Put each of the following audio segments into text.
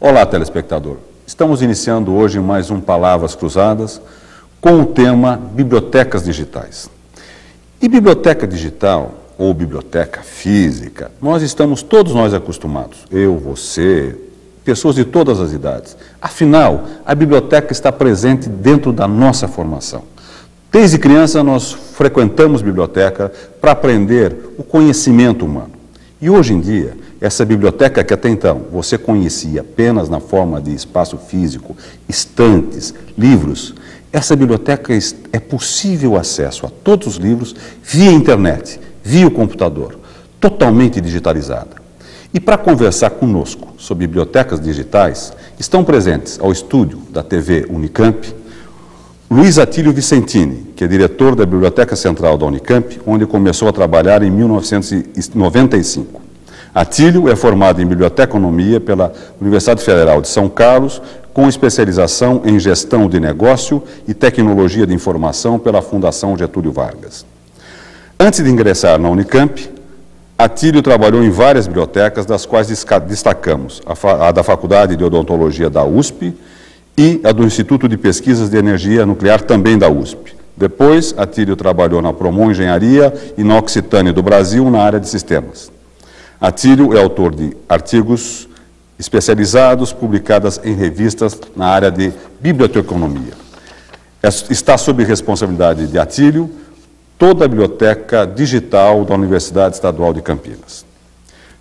Olá, telespectador. Estamos iniciando hoje mais um Palavras Cruzadas com o tema Bibliotecas Digitais. E biblioteca digital ou biblioteca física, todos nós acostumados, eu, você, pessoas de todas as idades. Afinal, a biblioteca está presente dentro da nossa formação. Desde criança nós frequentamos biblioteca para aprender o conhecimento humano. E hoje em dia, essa biblioteca que até então você conhecia apenas na forma de espaço físico, estantes, livros, essa biblioteca é possível acesso a todos os livros via internet, via o computador, totalmente digitalizada. E para conversar conosco sobre bibliotecas digitais, estão presentes ao estúdio da TV Unicamp, Luiz Atílio Vicentini, que é diretor da Biblioteca Central da Unicamp, onde começou a trabalhar em 1995. Atílio é formado em Biblioteconomia pela Universidade Federal de São Carlos, com especialização em Gestão de Negócio e Tecnologia de Informação pela Fundação Getúlio Vargas. Antes de ingressar na Unicamp, Atílio trabalhou em várias bibliotecas, das quais destacamos a da Faculdade de Odontologia da USP e a do Instituto de Pesquisas de Energia Nuclear, também da USP. Depois, Atílio trabalhou na Promon Engenharia e na Occitane do Brasil, na área de sistemas. Atílio é autor de artigos especializados publicados em revistas na área de biblioteconomia. Está sob responsabilidade de Atílio toda a biblioteca digital da Universidade Estadual de Campinas.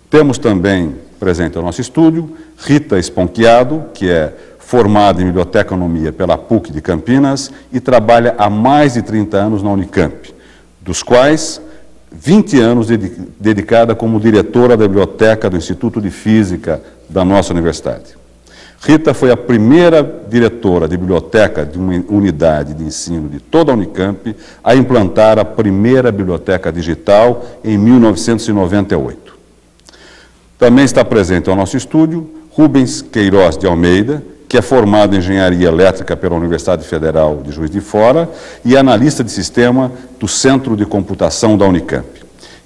Temos também presente ao nosso estúdio Rita Esponquiado, que é formada em Biblioteconomia pela PUC de Campinas e trabalha há mais de 30 anos na Unicamp, dos quais 20 anos dedicada como diretora da Biblioteca do Instituto de Física da nossa universidade. Rita foi a primeira diretora de biblioteca de uma unidade de ensino de toda a Unicamp a implantar a primeira biblioteca digital em 1998. Também está presente ao nosso estúdio Rubens Queiroz de Almeida, que é formado em Engenharia Elétrica pela Universidade Federal de Juiz de Fora e analista de sistema do Centro de Computação da Unicamp.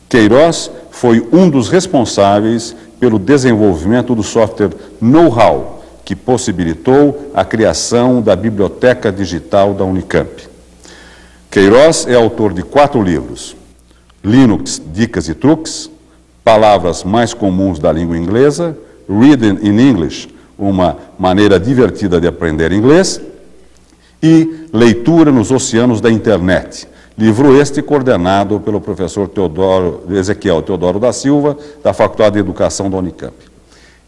Queiroz foi um dos responsáveis pelo desenvolvimento do software Know-how, que possibilitou a criação da Biblioteca Digital da Unicamp. Queiroz é autor de 4 livros: Linux, Dicas e Truques, Palavras Mais Comuns da Língua Inglesa, Reading in English, uma maneira divertida de aprender inglês, e Leitura nos Oceanos da Internet, livro este coordenado pelo professor Ezequiel Teodoro da Silva, da Faculdade de Educação da Unicamp.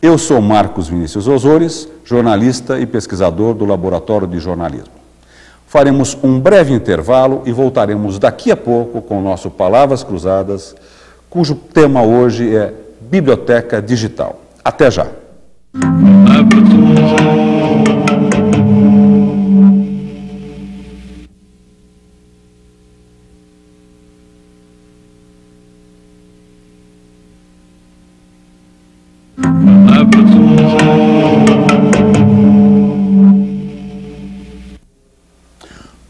Eu sou Marcos Vinícius Osores, jornalista e pesquisador do Laboratório de Jornalismo. Faremos um breve intervalo e voltaremos daqui a pouco com o nosso Palavras Cruzadas, cujo tema hoje é Biblioteca Digital. Até já!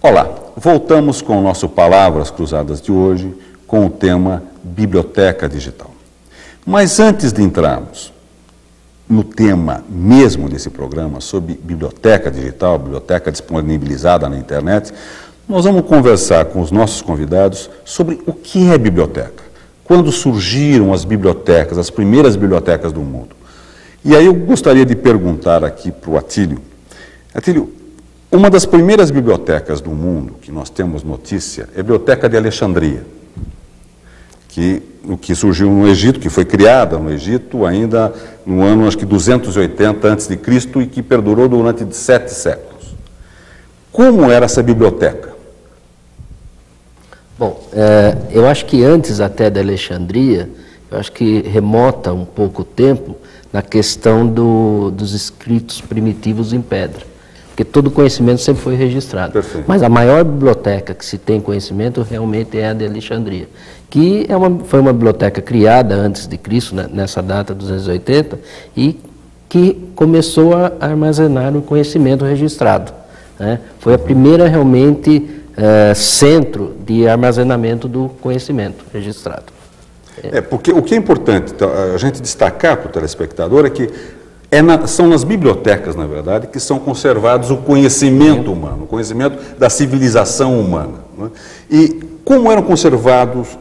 Olá, voltamos com o nosso Palavras Cruzadas de hoje com o tema Biblioteca Digital. Mas antes de entrarmos no tema mesmo desse programa, sobre biblioteca digital, biblioteca disponibilizada na internet, nós vamos conversar com os nossos convidados sobre o que é biblioteca, quando surgiram as bibliotecas, as primeiras bibliotecas do mundo. E aí eu gostaria de perguntar aqui para o Atílio. Atílio, uma das primeiras bibliotecas do mundo que nós temos notícia é a Biblioteca de Alexandria, que surgiu no Egito, que foi criada no Egito ainda no ano, acho que 280 a.C. e que perdurou durante 7 séculos. Como era essa biblioteca? Bom, eu acho que antes até da Alexandria, eu acho que remota um pouco o tempo na questão dos escritos primitivos em pedra, porque todo conhecimento sempre foi registrado. Perfeito. Mas a maior biblioteca que se tem conhecimento realmente é a de Alexandria, que foi uma biblioteca criada antes de Cristo, né, nessa data, 280, e que começou a armazenar o conhecimento registrado, né? Foi a primeira realmente centro de armazenamento do conhecimento registrado. Porque o que é importante a gente destacar para o telespectador é que São nas bibliotecas, na verdade, que são conservados o conhecimento humano, o conhecimento da civilização humana. Né? E como eram conservados,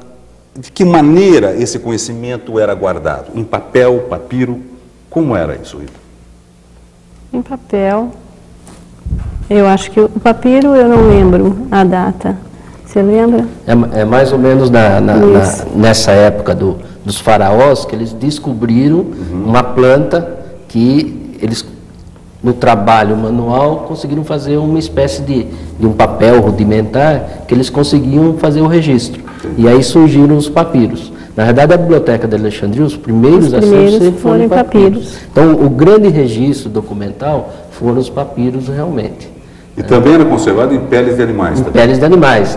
de que maneira esse conhecimento era guardado? Em papel, papiro? Como era isso, Rita? Em papel. Eu acho que o papiro eu não lembro a data. Você lembra? É mais ou menos nessa época dos faraós que eles descobriram uma planta que eles, no trabalho manual, conseguiram fazer uma espécie de um papel rudimentar que eles conseguiam fazer o registro. E aí surgiram os papiros. Na verdade, a Biblioteca de Alexandria, os primeiros acervos sempre foram em papiros. Então, o grande registro documental foram os papiros realmente. E também era conservado em peles de animais? Em peles de animais.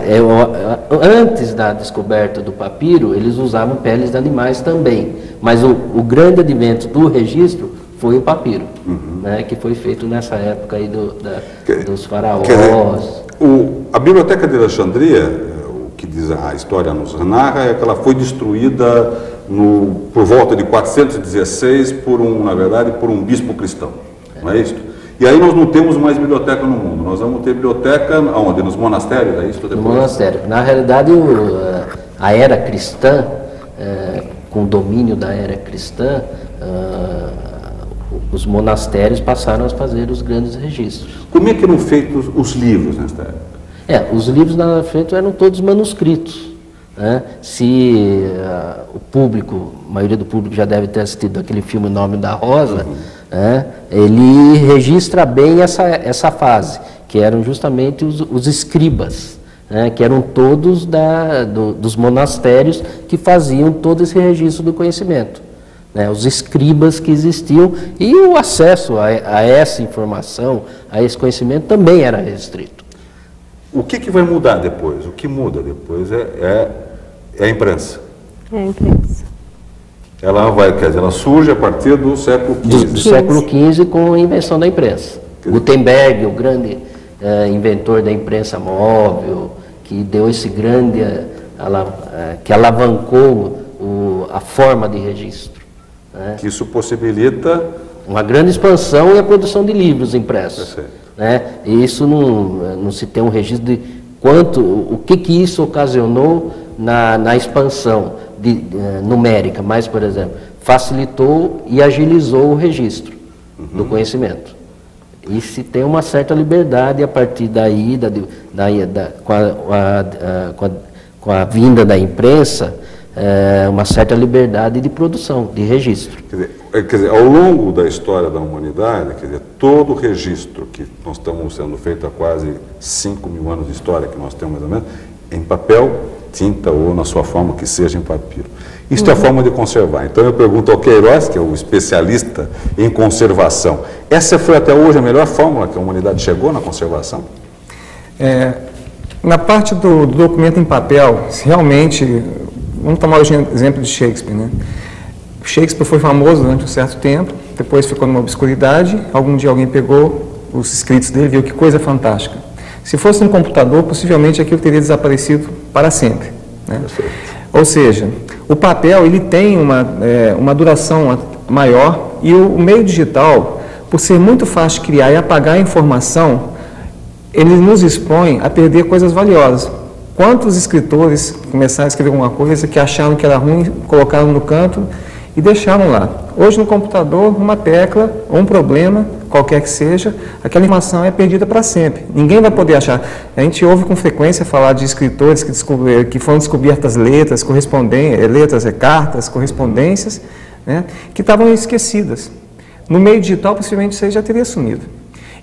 Antes da descoberta do papiro, eles usavam peles de animais também. Mas o grande advento do registro foi o papiro, né, que foi feito nessa época aí dos faraós. A Biblioteca de Alexandria, o que diz a história nos narra, é que ela foi destruída por volta de 416 por um bispo cristão, não é isso? E aí nós não temos mais biblioteca no mundo, nós vamos ter biblioteca onde? Nos monastérios, é isso? No monastério. Na realidade, a era cristã, com o domínio da era cristã, os monastérios passaram a fazer os grandes registros. Como é que eram feitos os livros nesta época? Os livros na frente eram todos manuscritos. Né? Se o público, a maioria do público já deve ter assistido aquele filme O Nome da Rosa, ele registra bem essa fase, que eram justamente os escribas, né? Que eram todos dos monastérios que faziam todo esse registro do conhecimento. Né, os escribas que existiam e o acesso a essa informação, a esse conhecimento também era restrito. O que vai mudar depois? O que muda depois é a imprensa. É a imprensa. Ela surge a partir do século XV. Do século XV com a invenção da imprensa. Gutenberg, o grande inventor da imprensa móvel, que deu esse grande, que alavancou a forma de registro. Que isso possibilita uma grande expansão e a produção de livros impressos. Né? E isso não se tem um registro de o que isso ocasionou na expansão numérica, mas, por exemplo, facilitou e agilizou o registro do conhecimento. E se tem uma certa liberdade a partir daí, com a vinda da imprensa, uma certa liberdade de produção, de registro. Quer dizer, ao longo da história da humanidade, todo o registro que nós estamos sendo feito há quase 5.000 anos de história, que nós temos mais ou menos, em papel, tinta ou na sua forma que seja em papiro. Isso é a forma de conservar. Então eu pergunto ao Queiroz, que é o especialista em conservação, essa foi até hoje a melhor fórmula que a humanidade chegou na conservação? Na parte do documento em papel, realmente... Vamos tomar o exemplo de Shakespeare, né? Shakespeare foi famoso durante um certo tempo, depois ficou numa obscuridade, algum dia alguém pegou os escritos dele e viu que coisa fantástica. Se fosse um computador, possivelmente aquilo teria desaparecido para sempre. Né? Ou seja, o papel ele tem uma duração maior e o meio digital, por ser muito fácil de criar e apagar a informação, ele nos expõe a perder coisas valiosas. Quantos escritores começaram a escrever alguma coisa que acharam que era ruim, colocaram no canto e deixaram lá. Hoje no computador, uma tecla ou um problema, qualquer que seja, aquela informação é perdida para sempre. Ninguém vai poder achar. A gente ouve com frequência falar de escritores que foram descobertas letras, cartas, correspondências, né, que estavam esquecidas. No meio digital, possivelmente isso aí já teria sumido.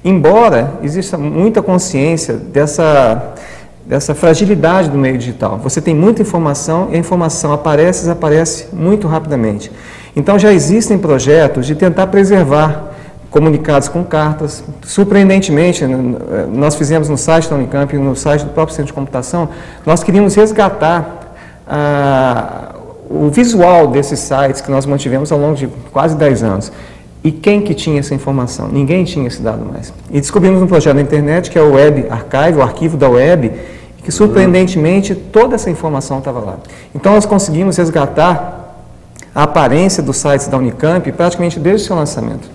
Embora exista muita consciência dessa fragilidade do meio digital. Você tem muita informação e a informação desaparece muito rapidamente. Então já existem projetos de tentar preservar comunicados com cartas. Surpreendentemente, nós fizemos no site da Unicamp e no site do próprio Centro de Computação, nós queríamos resgatar o visual desses sites que nós mantivemos ao longo de quase 10 anos. E quem que tinha essa informação? Ninguém tinha esse dado mais. E descobrimos um projeto na internet, que é o Web Archive, o arquivo da web, que surpreendentemente toda essa informação estava lá. Então nós conseguimos resgatar a aparência dos sites da Unicamp praticamente desde o seu lançamento.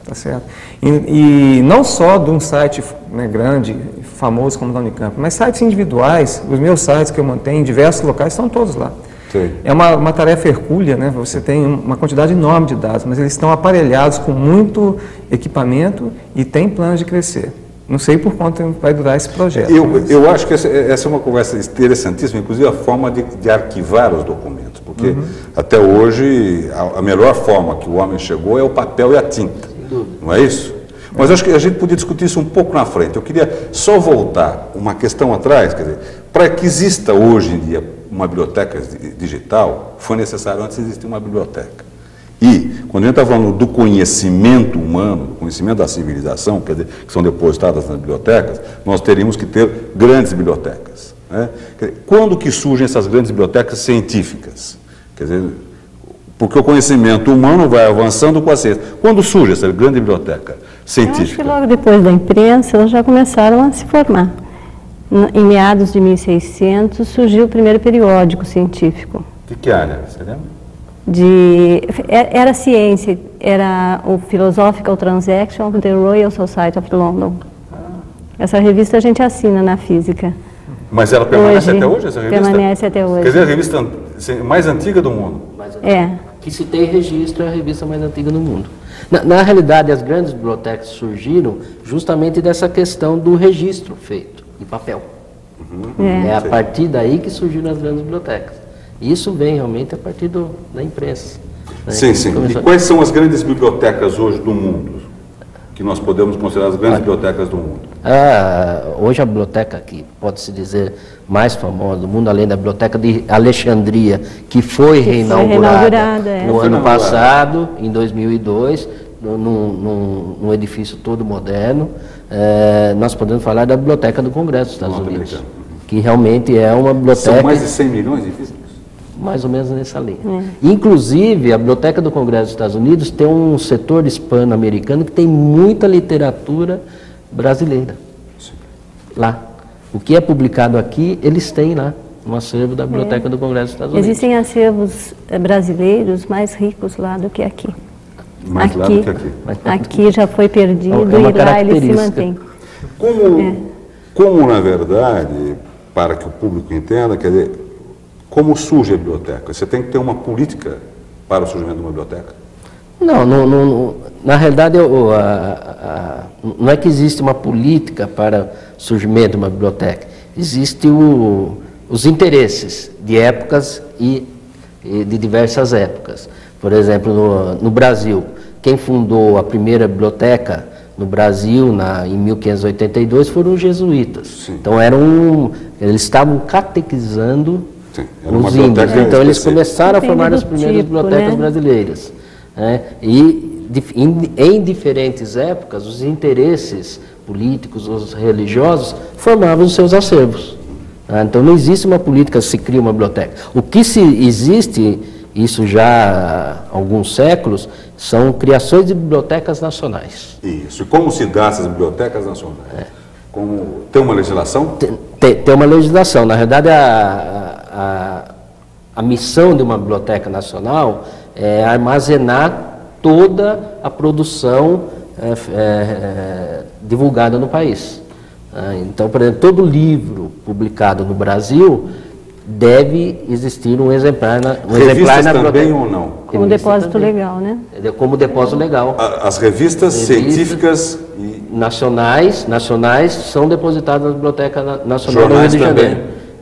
tá certo? E não só de um site, né, grande, famoso como o da Unicamp, mas sites individuais, os meus sites que eu mantenho em diversos locais, estão todos lá. Sim. É uma tarefa hercúlea, né? Você tem uma quantidade enorme de dados, mas eles estão aparelhados com muito equipamento e tem planos de crescer. Não sei por quanto vai durar esse projeto. Eu acho que essa é uma conversa interessantíssima, inclusive a forma de arquivar os documentos, porque até hoje a melhor forma que o homem chegou é o papel e a tinta, não é isso? Mas acho que a gente podia discutir isso um pouco na frente. Eu queria só voltar uma questão atrás, quer dizer, para que exista hoje em dia uma biblioteca digital, foi necessário antes existir uma biblioteca. E, quando a gente está falando do conhecimento humano, do conhecimento da civilização, quer dizer, que são depositadas nas bibliotecas, nós teríamos que ter grandes bibliotecas. Né? Quer dizer, quando que surgem essas grandes bibliotecas científicas? Quer dizer, porque o conhecimento humano vai avançando com a ciência. Quando surge essa grande biblioteca científica? Eu acho que logo depois da imprensa, elas já começaram a se formar. Em meados de 1600, surgiu o primeiro periódico científico. De que área, você lembra? Era ciência, era o Philosophical Transaction of the Royal Society of London. Essa revista a gente assina na física. Mas ela permanece até hoje, essa revista? Permanece até hoje. Quer dizer, a revista mais antiga do mundo. Que se tem registro, é a revista mais antiga do mundo. Na realidade, as grandes bibliotecas surgiram justamente dessa questão do registro feito em papel. É a partir daí que surgiram as grandes bibliotecas. Isso vem realmente a partir da imprensa. Né? Sim, sim. E quais são as grandes bibliotecas hoje do mundo? Que nós podemos considerar as grandes bibliotecas do mundo? Hoje a biblioteca que pode-se dizer mais famosa do mundo, além da biblioteca de Alexandria, que foi reinaugurada no ano passado, em 2002, num edifício todo moderno, nós podemos falar da Biblioteca do Congresso dos Estados Unidos, que realmente é uma biblioteca... São mais de 100 milhões de físicos? Mais ou menos nessa linha. Inclusive, a Biblioteca do Congresso dos Estados Unidos tem um setor hispano-americano que tem muita literatura brasileira. Sim. Lá. O que é publicado aqui, eles têm lá, no acervo da Biblioteca do Congresso dos Estados Unidos. Existem acervos brasileiros mais ricos lá do que aqui. Mais lá do que aqui. Aqui já foi perdido e lá ele se mantém. Como, na verdade, para que o público entenda, quer dizer, como surge a biblioteca? Você tem que ter uma política para o surgimento de uma biblioteca? Não, na realidade, não é que existe uma política para o surgimento de uma biblioteca. Existem os interesses de épocas e de diversas épocas. Por exemplo, no Brasil, quem fundou a primeira biblioteca no Brasil, em 1582, foram os jesuítas. Sim. Então, eles estavam catequizando os índios. Então, eles começaram a formar as primeiras bibliotecas brasileiras. E, em diferentes épocas, os interesses políticos, os religiosos, formavam os seus acervos. Então, não existe uma política se cria uma biblioteca. O que existe, isso já há alguns séculos, são criações de bibliotecas nacionais. Isso. E como se dá essas bibliotecas nacionais? Tem uma legislação? Tem uma legislação. Na verdade, a missão de uma biblioteca nacional é armazenar toda a produção divulgada no país. Então, por exemplo, todo livro publicado no Brasil deve existir um exemplar na biblioteca. Também ou não? Como depósito legal, né? Como depósito legal. As revistas científicas e... nacionais são depositadas na Biblioteca Nacional do Rio de Janeiro.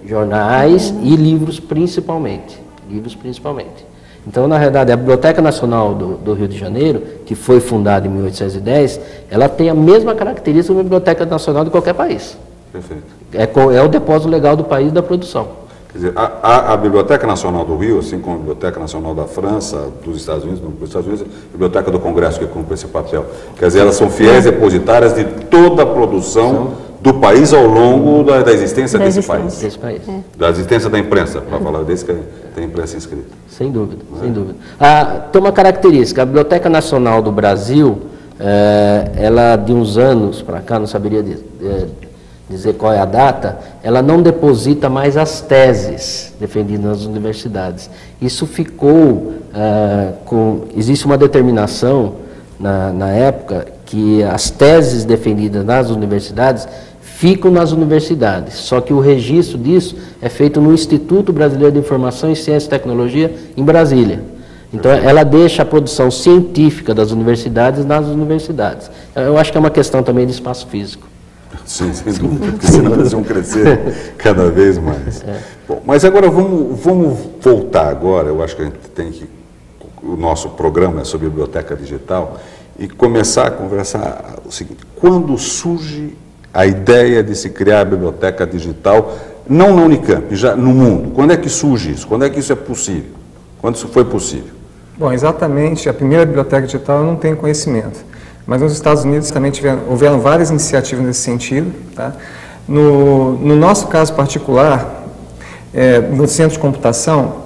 Jornais e livros principalmente. Então, na verdade, a Biblioteca Nacional do Rio de Janeiro, que foi fundada em 1810, ela tem a mesma característica de uma Biblioteca Nacional de qualquer país. Perfeito. É o depósito legal do país da produção. Quer dizer, a Biblioteca Nacional do Rio, assim como a Biblioteca Nacional da França, dos Estados Unidos, a Biblioteca do Congresso, que cumpre esse papel. Quer dizer, elas são fiéis depositárias de toda a produção do país ao longo da existência desse país. Da existência da imprensa, para falar desse que tem imprensa inscrita. Sem dúvida, sem dúvida. Tem uma característica, a Biblioteca Nacional do Brasil, ela de uns anos para cá, não saberia dizer qual é a data, ela não deposita mais as teses defendidas nas universidades. Isso ficou existe uma determinação na época, que as teses defendidas nas universidades ficam nas universidades, só que o registro disso é feito no Instituto Brasileiro de Informação em Ciência e Tecnologia, em Brasília. Então, ela deixa a produção científica das universidades nas universidades. Eu acho que é uma questão também de espaço físico. Sim, sem dúvida, porque senão eles vão crescer cada vez mais. Bom, mas agora vamos voltar agora, eu acho que a gente tem que, o nosso programa é sobre biblioteca digital, e começar a conversar o seguinte: quando surge a ideia de se criar a biblioteca digital, não na Unicamp, já no mundo? Quando é que surge isso? Quando é que isso é possível? Quando isso foi possível? Bom, exatamente, a primeira biblioteca digital eu não tenho conhecimento, mas nos Estados Unidos também houveram várias iniciativas nesse sentido. Tá? No nosso caso particular, no centro de computação,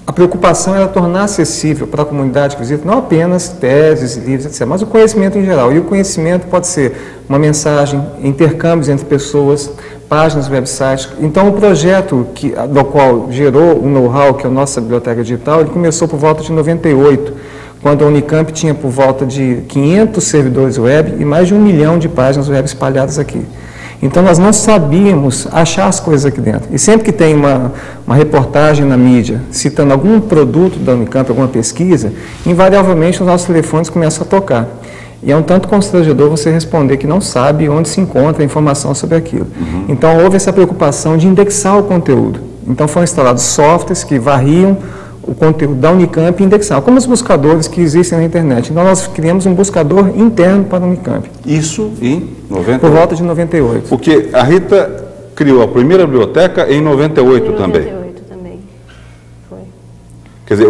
a preocupação era tornar acessível para a comunidade que visita não apenas teses, livros, etc., mas o conhecimento em geral. E o conhecimento pode ser uma mensagem, intercâmbios entre pessoas, páginas, websites. Então, o projeto do qual gerou o know-how, que é a nossa biblioteca digital, ele começou por volta de 98, quando a Unicamp tinha por volta de 500 servidores web e mais de 1 milhão de páginas web espalhadas aqui. Então, nós não sabíamos achar as coisas aqui dentro. E sempre que tem uma reportagem na mídia citando algum produto da Unicamp, alguma pesquisa, invariavelmente os nossos telefones começam a tocar. E é um tanto constrangedor você responder que não sabe onde se encontra a informação sobre aquilo. Então, houve essa preocupação de indexar o conteúdo. Então, foram instalados softwares que varriam o conteúdo da Unicamp e indexavam, como os buscadores que existem na internet. Então, nós criamos um buscador interno para a Unicamp. Isso em 98? Por volta de 98. Porque a Rita criou a primeira biblioteca em 98 também. Em 98 também. Foi. Quer dizer,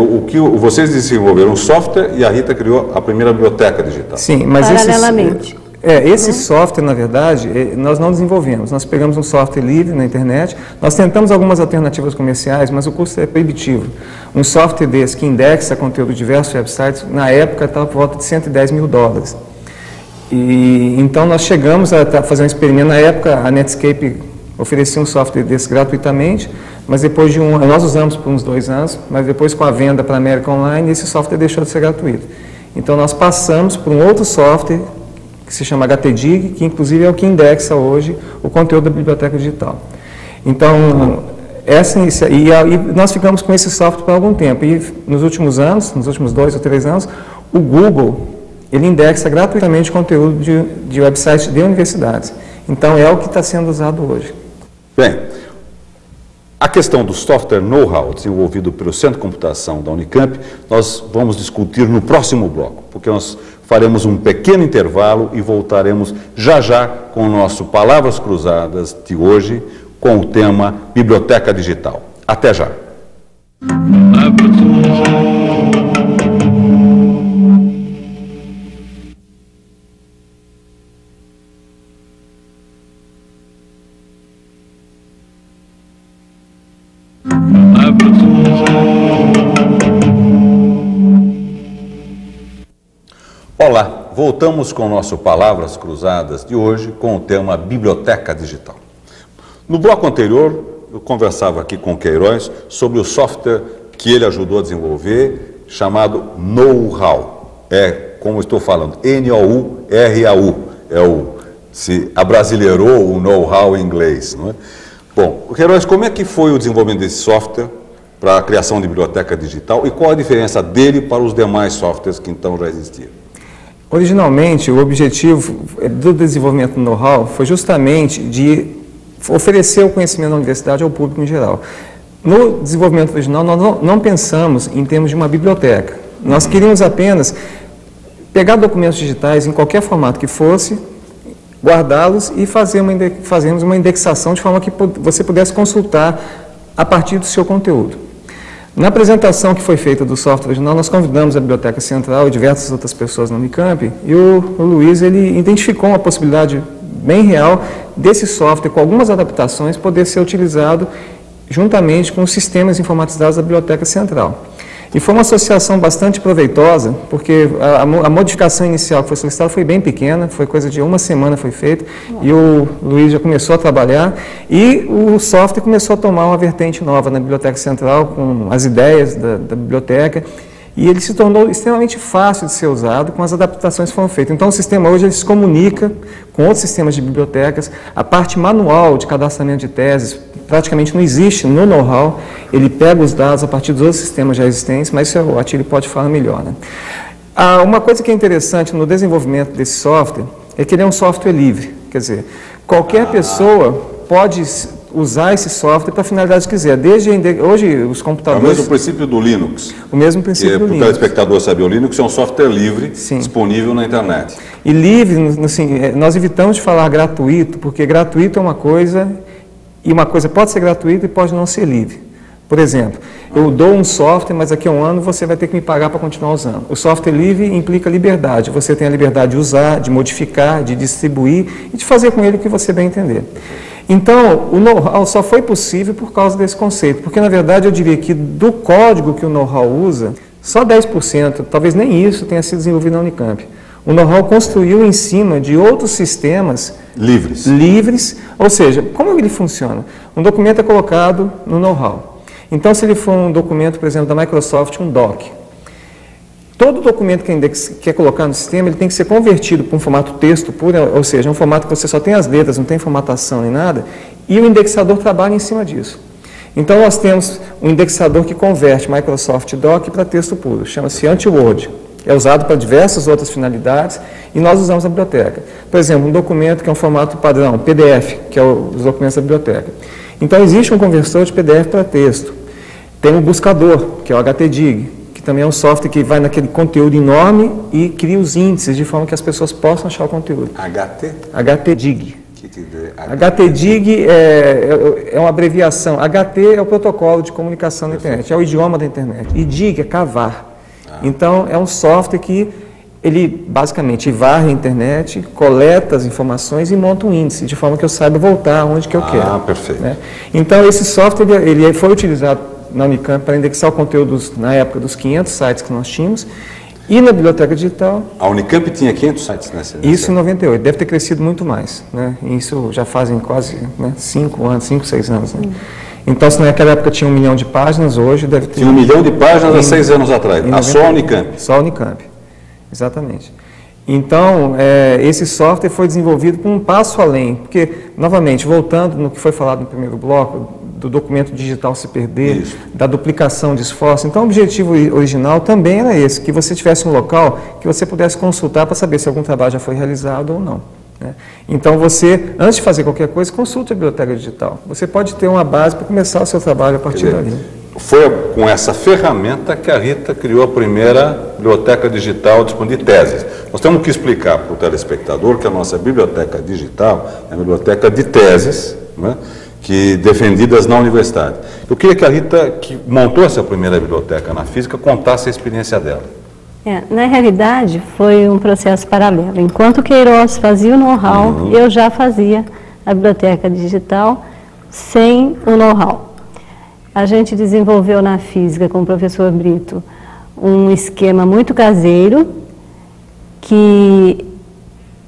vocês desenvolveram um software e a Rita criou a primeira biblioteca digital. Sim, mas paralelamente. Esse software, na verdade, nós não desenvolvemos. Nós pegamos um software livre na internet, nós tentamos algumas alternativas comerciais, mas o custo é proibitivo. Um software desse que indexa conteúdo de diversos websites, na época estava por volta de $110 mil. E então nós chegamos a fazer um experimento. Na época, a Netscape oferecia um software desse gratuitamente, mas depois de nós usamos por uns 2 anos, mas depois com a venda para a América Online, esse software deixou de ser gratuito. Então nós passamos por um outro software que se chama HTDig, que inclusive é o que indexa hoje o conteúdo da biblioteca digital. Então, nós ficamos com esse software por algum tempo. E nos últimos anos, nos últimos 2 ou 3 anos, o Google, ele indexa gratuitamente conteúdo de websites de universidades. Então, é o que está sendo usado hoje. Bem, a questão do software know-how desenvolvido pelo Centro de Computação da Unicamp, nós vamos discutir no próximo bloco, porque nós faremos um pequeno intervalo e voltaremos já com o nosso Palavras Cruzadas de hoje, com o tema Biblioteca Digital. Até já! Olá, voltamos com o nosso Palavras Cruzadas de hoje com o tema Biblioteca Digital. No bloco anterior, eu conversava aqui com o Queiroz sobre o software que ele ajudou a desenvolver, chamado Know-how. Como estou falando, N-O-U-R-A-U. Se abrasileirou o know-how em inglês, não é? Bom, Queiroz, como é que foi o desenvolvimento desse software para a criação de biblioteca digital e qual a diferença dele para os demais softwares que então já existiam? Originalmente, o objetivo do desenvolvimento do know-how foi justamente de oferecer o conhecimento da universidade ao público em geral. No desenvolvimento original, nós não pensamos em termos de uma biblioteca. Nós queríamos apenas pegar documentos digitais em qualquer formato que fosse, guardá-los e fazermos uma indexação de forma que você pudesse consultar a partir do seu conteúdo. Na apresentação que foi feita do software original, nós convidamos a Biblioteca Central e diversas outras pessoas na Unicamp, e o Luiz ele identificou uma possibilidade bem real desse software, com algumas adaptações, poder ser utilizado juntamente com os sistemas informatizados da Biblioteca Central. E foi uma associação bastante proveitosa, porque a modificação inicial que foi solicitada foi bem pequena, foi coisa de 1 semana foi feita, e o Luiz já começou a trabalhar, e o software começou a tomar uma vertente nova na Biblioteca Central, com as ideias da biblioteca, E ele se tornou extremamente fácil de ser usado com as adaptações que foram feitas. Então o sistema hoje ele se comunica com outros sistemas de bibliotecas. A parte manual de cadastramento de teses praticamente não existe no know-how. Ele pega os dados a partir dos outros sistemas já existentes, mas isso o Attilio pode falar melhor, né? Uma coisa que é interessante no desenvolvimento desse software é que ele é um software livre. Quer dizer, qualquer pessoa pode usar esse software para a finalidade que quiser. Desde hoje, os computadores... É o mesmo princípio do Linux. O mesmo princípio do Linux. Para o telespectador saber, o Linux é um software livre, sim, disponível na internet. E livre, assim, nós evitamos de falar gratuito, porque gratuito é uma coisa, e uma coisa pode ser gratuita e pode não ser livre. Por exemplo, eu dou um software, mas daqui a um ano você vai ter que me pagar para continuar usando. O software livre implica liberdade. Você tem a liberdade de usar, de modificar, de distribuir e de fazer com ele o que você bem entender. Então, o know-how só foi possível por causa desse conceito, porque, na verdade, eu diria que do código que o know-how usa, só 10%, talvez nem isso, tenha sido desenvolvido na Unicamp. O know-how construiu em cima de outros sistemas livres, ou seja, como ele funciona? Um documento é colocado no know-how. Então, se ele for um documento, por exemplo, da Microsoft, um doc, todo documento que quer colocar no sistema, ele tem que ser convertido para um formato texto puro, ou seja, um formato que você só tem as letras, não tem formatação nem nada, e o indexador trabalha em cima disso. Então, nós temos um indexador que converte Microsoft Doc para texto puro, chama-se Anti-Word. É usado para diversas outras finalidades e nós usamos na biblioteca. Por exemplo, um documento que é um formato padrão, PDF, que é os documentos da biblioteca. Então, existe um conversor de PDF para texto. Tem um buscador, que é o HTDig, que também é um software que vai naquele conteúdo enorme e cria os índices de forma que as pessoas possam achar o conteúdo. HTDig. HTDig é uma abreviação. HT é o protocolo de comunicação da internet, é o idioma da internet. E DIG é cavar. Então, é um software que ele basicamente varre a internet, coleta as informações e monta um índice, de forma que eu saiba voltar onde que eu quero. Perfeito. Né? Então, esse software ele foi utilizado na Unicamp para indexar o conteúdo na época dos 500 sites que nós tínhamos, e na biblioteca digital... A Unicamp tinha 500 sites nessa época? Isso em 98, deve ter crescido muito mais, né? Isso já fazem quase 5 anos, 5, 6 anos. Né? Então, se naquela época tinha 1 milhão de páginas, hoje deve ter... Tinha 1 milhão de páginas há 6 anos atrás, só a Unicamp? Só a Unicamp, exatamente. Então, esse software foi desenvolvido com um passo além, porque, novamente, voltando no que foi falado no primeiro bloco, do documento digital se perder, da duplicação de esforço. Então, o objetivo original também era esse, que você tivesse um local que você pudesse consultar para saber se algum trabalho já foi realizado ou não. Né? Então, você, antes de fazer qualquer coisa, consulte a biblioteca digital. Você pode ter uma base para começar o seu trabalho a partir dali. Foi com essa ferramenta que a Rita criou a primeira biblioteca digital disponível de teses. Nós temos que explicar para o telespectador que a nossa biblioteca digital é uma biblioteca de teses, né, defendidas na universidade. Eu queria que a Rita, que montou essa primeira biblioteca na física, contasse a experiência dela. Na realidade, foi um processo paralelo. Enquanto Queiroz fazia o know-how, eu já fazia a biblioteca digital sem o know-how. A gente desenvolveu na física com o professor Brito um esquema muito caseiro que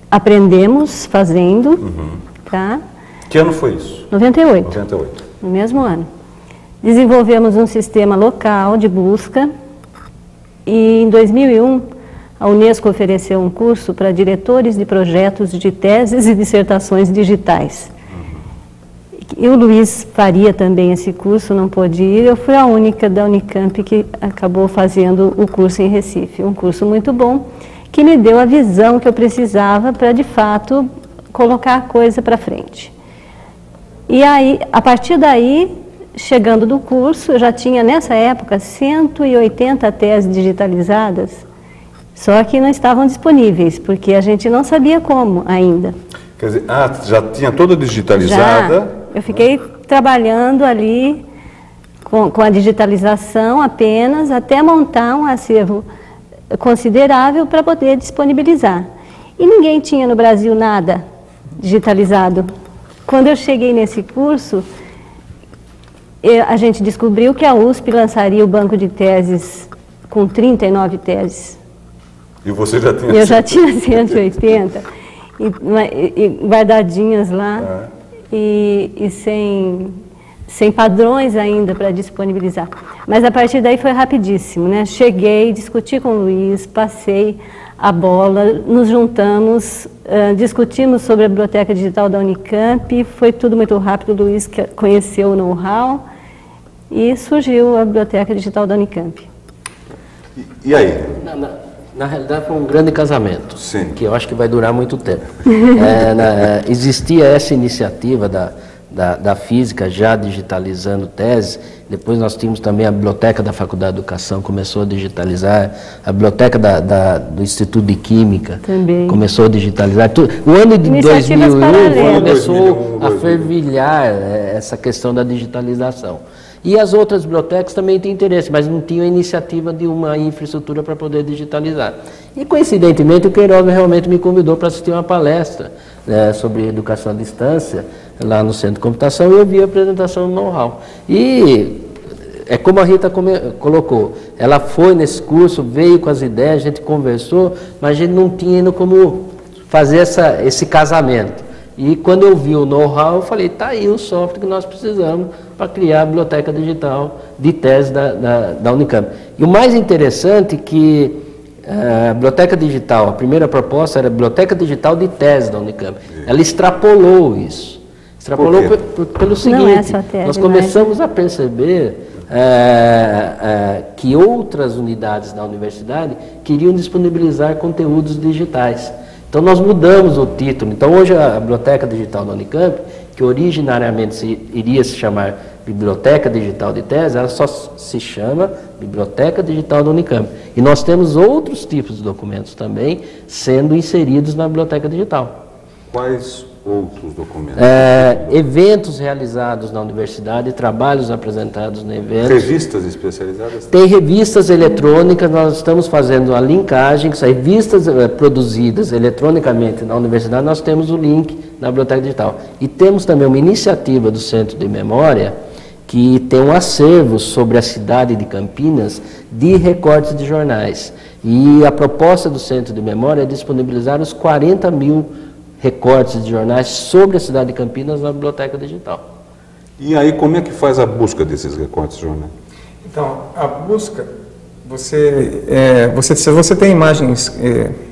aprendemos fazendo, tá? Que ano foi isso? 98. 98. No mesmo ano. Desenvolvemos um sistema local de busca e em 2001 a Unesco ofereceu um curso para diretores de projetos de teses e dissertações digitais. E o Luiz faria também esse curso, não pôde ir. Eu fui a única da Unicamp que acabou fazendo o curso em Recife. Um curso muito bom, que me deu a visão que eu precisava para, de fato, colocar a coisa para frente. E aí, a partir daí, chegando do curso, eu já tinha, nessa época, 180 teses digitalizadas, só que não estavam disponíveis, porque a gente não sabia como ainda. Quer dizer, já tinha toda digitalizada? Já. Eu fiquei trabalhando ali com a digitalização apenas, até montar um acervo considerável para poder disponibilizar. E ninguém tinha no Brasil nada digitalizado. Quando eu cheguei nesse curso, a gente descobriu que a USP lançaria o banco de teses com 39 teses. E você já tinha? Eu já tinha 180, e guardadinhas lá, e sem padrões ainda para disponibilizar. Mas a partir daí foi rapidíssimo, né? Cheguei, discuti com o Luiz, passei a bola, nos juntamos, discutimos sobre a Biblioteca Digital da Unicamp, foi tudo muito rápido, o Luiz conheceu o know-how e surgiu a Biblioteca Digital da Unicamp. E aí? Na realidade foi um grande casamento, sim, que eu acho que vai durar muito tempo. Existia essa iniciativa da física já digitalizando tese, depois nós tínhamos também a biblioteca da Faculdade de Educação, começou a digitalizar, a biblioteca do Instituto de Química também começou a digitalizar. O ano de 2001 começou a fervilhar essa questão da digitalização. E as outras bibliotecas também têm interesse, mas não tinham a iniciativa de uma infraestrutura para poder digitalizar. E, coincidentemente, o Queiroz realmente me convidou para assistir uma palestra sobre educação à distância, lá no Centro de Computação, e eu vi a apresentação do know-how. E é como a Rita colocou, ela foi nesse curso, veio com as ideias, a gente conversou, mas a gente não tinha ainda como fazer esse casamento. E quando eu vi o know-how, eu falei, tá aí o software que nós precisamos para criar a biblioteca digital de tese da Unicamp. E o mais interessante é que a biblioteca digital, a primeira proposta era a biblioteca digital de tese da Unicamp. Ela extrapolou isso. Extrapolou pelo seguinte, nós começamos a perceber que outras unidades da universidade queriam disponibilizar conteúdos digitais. Então nós mudamos o título. Então hoje a Biblioteca Digital da Unicamp, que originariamente iria se chamar Biblioteca Digital de Tese, ela só se chama Biblioteca Digital da Unicamp. E nós temos outros tipos de documentos também sendo inseridos na Biblioteca Digital. Quais outros documentos? Eventos realizados na universidade, trabalhos apresentados em eventos. Revistas especializadas? Tem revistas eletrônicas, nós estamos fazendo a linkagem, que são revistas produzidas eletronicamente na universidade, nós temos o link na Biblioteca Digital. E temos também uma iniciativa do Centro de Memória, que tem um acervo sobre a cidade de Campinas de recortes de jornais. E a proposta do Centro de Memória é disponibilizar os 40 mil recortes de jornais sobre a cidade de Campinas na Biblioteca Digital. E aí, como é que faz a busca desses recortes de jornais? Então, a busca, se você tem imagens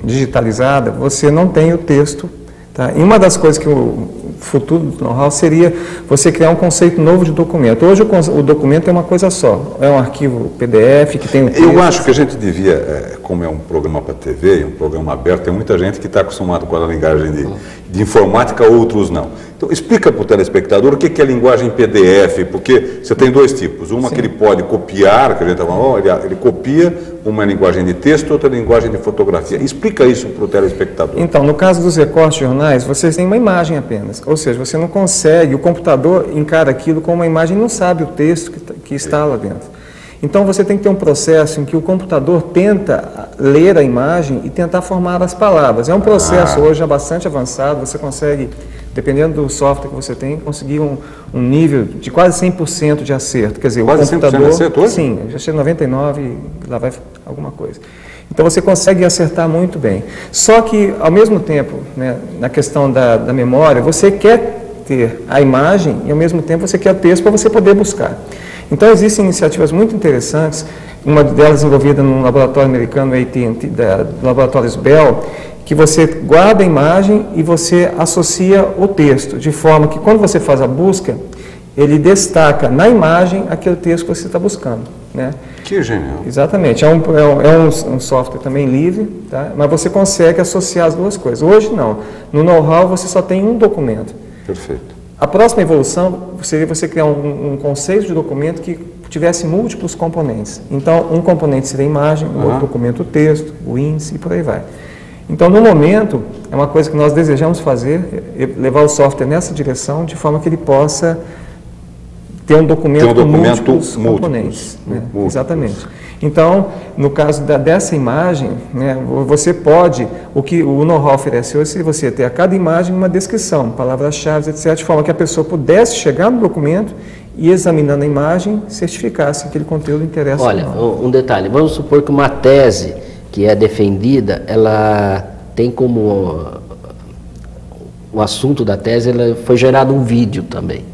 digitalizadas, você não tem o texto. Tá? E uma das coisas que o futuro do know-how seria você criar um conceito novo de documento. Hoje o documento é uma coisa só, é um arquivo PDF que tem um texto. Eu acho que a gente devia, como é um programa para TV, um programa aberto, tem muita gente que está acostumado com a linguagem de informática, outros não. Então explica para o telespectador o que é linguagem PDF, porque você tem dois tipos, uma Sim. que ele pode copiar, que a gente está falando, ele copia uma linguagem de texto, outra linguagem de fotografia. Explica isso para o telespectador. Então, no caso dos recortes de jornais, vocês têm uma imagem apenas, ou seja, você não consegue, o computador encara aquilo como uma imagem e não sabe o texto que está lá dentro. Então você tem que ter um processo em que o computador tenta ler a imagem e tentar formar as palavras. É um processo hoje bastante avançado, você consegue, dependendo do software que você tem, conseguir um nível de quase 100% de acerto. Quer dizer, quase o computador, 100% de acerto hoje? Sim, já chega 99 e lá vai alguma coisa. Então você consegue acertar muito bem. Só que, ao mesmo tempo, né, na questão da memória, você quer ter a imagem e, ao mesmo tempo, você quer o texto para você poder buscar. Então existem iniciativas muito interessantes, uma delas desenvolvida no laboratório americano AT&T, do laboratório Bell, que você guarda a imagem e você associa o texto, de forma que quando você faz a busca, ele destaca na imagem aquele texto que você está buscando. Né? Que genial. Exatamente, é um software também livre, tá? Mas você consegue associar as duas coisas. Hoje não, no know-how você só tem um documento. Perfeito. A próxima evolução seria você criar um conceito de documento que tivesse múltiplos componentes. Então, um componente seria a imagem, o outro documento o texto, o índice e por aí vai. Então, no momento, é uma coisa que nós desejamos fazer, levar o software nessa direção, de forma que ele possa ter um documento com múltiplos componentes. Né? Exatamente. Então, no caso dessa imagem, né, você pode, o que o know-how oferece hoje, se você ter a cada imagem uma descrição, palavras-chave, etc., de forma que a pessoa pudesse chegar no documento e, examinando a imagem, certificar se aquele conteúdo interessa. Olha, um detalhe, vamos supor que uma tese que é defendida, ela tem como o assunto da tese, ela foi gerado um vídeo também.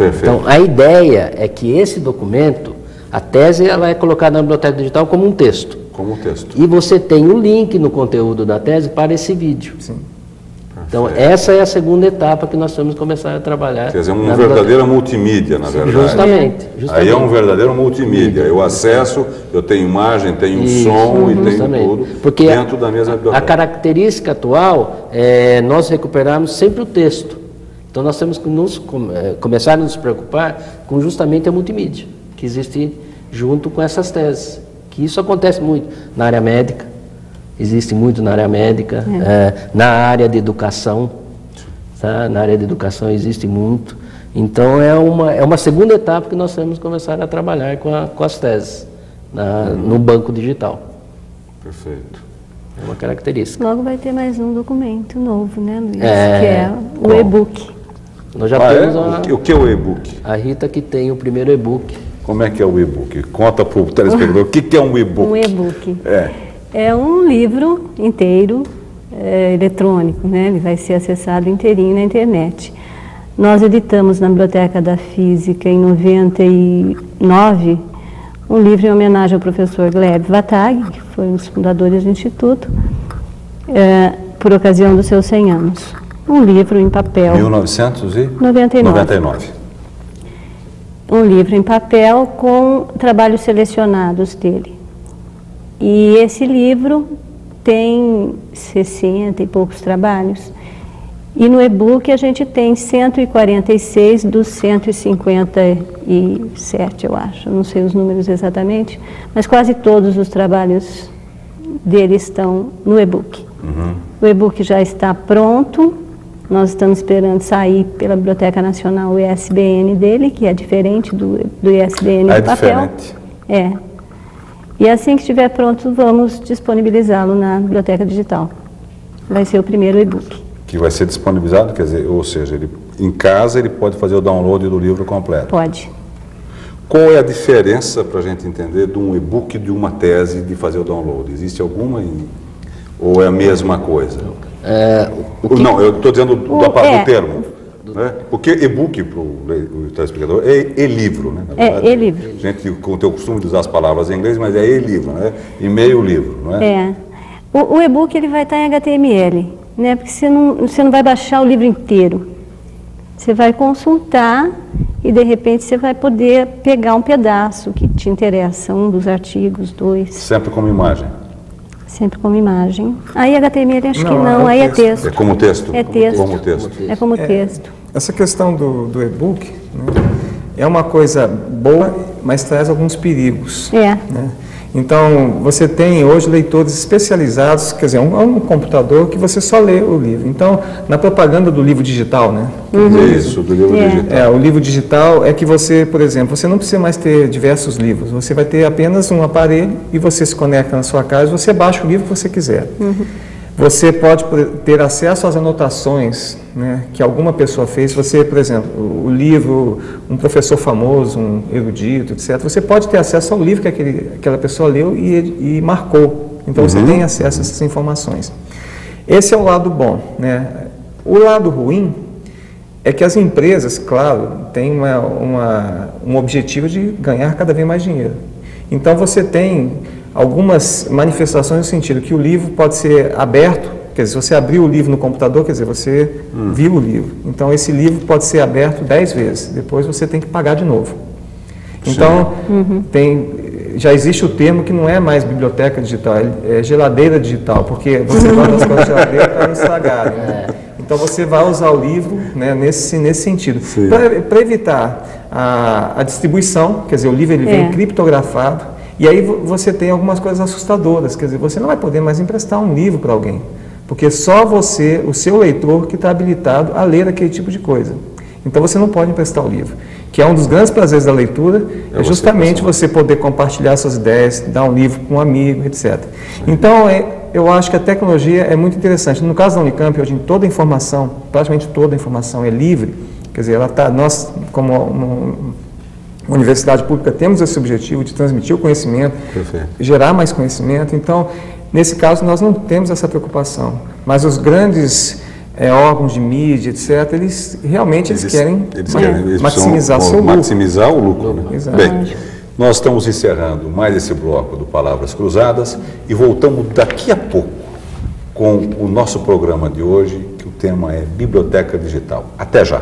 Perfeito. Então, a ideia é que esse documento, a tese, ela é colocada na biblioteca digital como um texto. Como um texto. E você tem um link no conteúdo da tese para esse vídeo. Sim. Então, essa é a segunda etapa que nós temos que começar a trabalhar. Quer dizer, uma verdadeira multimídia, na verdade. Justamente. Aí é um verdadeiro multimídia. Eu acesso, eu tenho imagem, tenho som e tenho tudo porque dentro da mesma biblioteca. A característica atual é nós recuperarmos sempre o texto. Então, nós temos que começar a nos preocupar com justamente a multimídia, que existe junto com essas teses. Que isso acontece muito na área médica, existe muito na área médica, na área de educação, tá? Na área de educação existe muito. Então, é uma segunda etapa que nós temos que começar a trabalhar com as teses no banco digital. Perfeito. É uma característica. Logo vai ter mais um documento novo, né, Luiz? Que é o e-book. Nós já temos O que é o e-book? a Rita que tem o primeiro e-book. Como é que é o e-book? Conta para o telespectador o que é um e-book. Um e-book. É um livro inteiro, eletrônico, né? Ele vai ser acessado inteirinho na internet. Nós editamos na Biblioteca da Física, em 99, um livro em homenagem ao professor Gleb Vatag, que foi um dos fundadores do Instituto, por ocasião dos seus 100 anos. Um livro em papel. 1999. Um livro em papel com trabalhos selecionados dele. E esse livro tem 60 e poucos trabalhos. E no e-book a gente tem 146 dos 157, eu acho. Não sei os números exatamente, mas quase todos os trabalhos dele estão no e-book. O e-book já está pronto. Nós estamos esperando sair pela Biblioteca Nacional o ISBN dele, que é diferente do ISBN do papel. Diferente. E assim que estiver pronto, vamos disponibilizá-lo na Biblioteca Digital. Vai ser o primeiro e-book. Que vai ser disponibilizado, quer dizer, ou seja, em casa ele pode fazer o download do livro completo. Pode. Qual é a diferença, para a gente entender, de um e-book de uma tese de fazer o download? Existe alguma? Ou é a mesma coisa? Não, eu estou dizendo do termo. Né? Porque e-book, para o telespectador, é e-livro, né? E-livro. A gente tem o costume de usar as palavras em inglês, mas é e-livro, né? E-mail livro, não é? O e-book ele vai estar em HTML, né? Porque você não vai baixar o livro inteiro. Você vai consultar e, de repente, você vai poder pegar um pedaço que te interessa, um dos artigos, 2. Sempre como imagem? Sempre como imagem. Aí HTML acho que não, aí é texto. É como texto? É texto. Como texto. É como texto. Essa questão do e-book, né, é uma coisa boa, mas traz alguns perigos. Né? Então, você tem hoje leitores especializados, quer dizer, um computador que você só lê o livro. Então, na propaganda do livro digital, né? Isso, do livro digital. O livro digital é que você, por exemplo, você não precisa mais ter diversos livros. Você vai ter apenas um aparelho e você se conecta na sua casa e você baixa o livro que você quiser. Você pode ter acesso às anotações, né, que alguma pessoa fez. Você, por exemplo, o livro, um professor famoso, um erudito, etc. Você pode ter acesso ao livro que aquela pessoa leu e marcou. Então, você tem acesso a essas informações. Esse é o lado bom, né? O lado ruim é que as empresas, claro, têm um objetivo de ganhar cada vez mais dinheiro. Então, você tem algumas manifestações no sentido que o livro pode ser aberto, quer dizer, se você abrir o livro no computador, quer dizer, você viu o livro. Então, esse livro pode ser aberto 10 vezes, depois você tem que pagar de novo. Então, já existe o termo que não é mais biblioteca digital, é geladeira digital, porque você vai nas coisas de geladeira para estragar. Né? Então, você vai usar o livro, né, nesse sentido. Para evitar a distribuição, quer dizer, o livro ele vem criptografado. E aí você tem algumas coisas assustadoras, quer dizer, você não vai poder mais emprestar um livro para alguém, porque só você, o seu leitor, que está habilitado a ler aquele tipo de coisa. Então você não pode emprestar o livro, que é um dos grandes prazeres da leitura, é justamente você poder compartilhar suas ideias, dar um livro para um amigo, etc. Então, eu acho que a tecnologia é muito interessante. No caso da Unicamp, hoje toda a informação, praticamente toda a informação é livre, quer dizer, nós, como universidade pública, temos esse objetivo de transmitir o conhecimento, gerar mais conhecimento. Então, nesse caso, nós não temos essa preocupação. Mas os grandes órgãos de mídia, etc., eles realmente querem eles maximizar seu lucro. Maximizar o lucro. Né? Exato. Bem, nós estamos encerrando mais esse bloco do Palavras Cruzadas e voltamos daqui a pouco com o nosso programa de hoje, que o tema é Biblioteca Digital. Até já!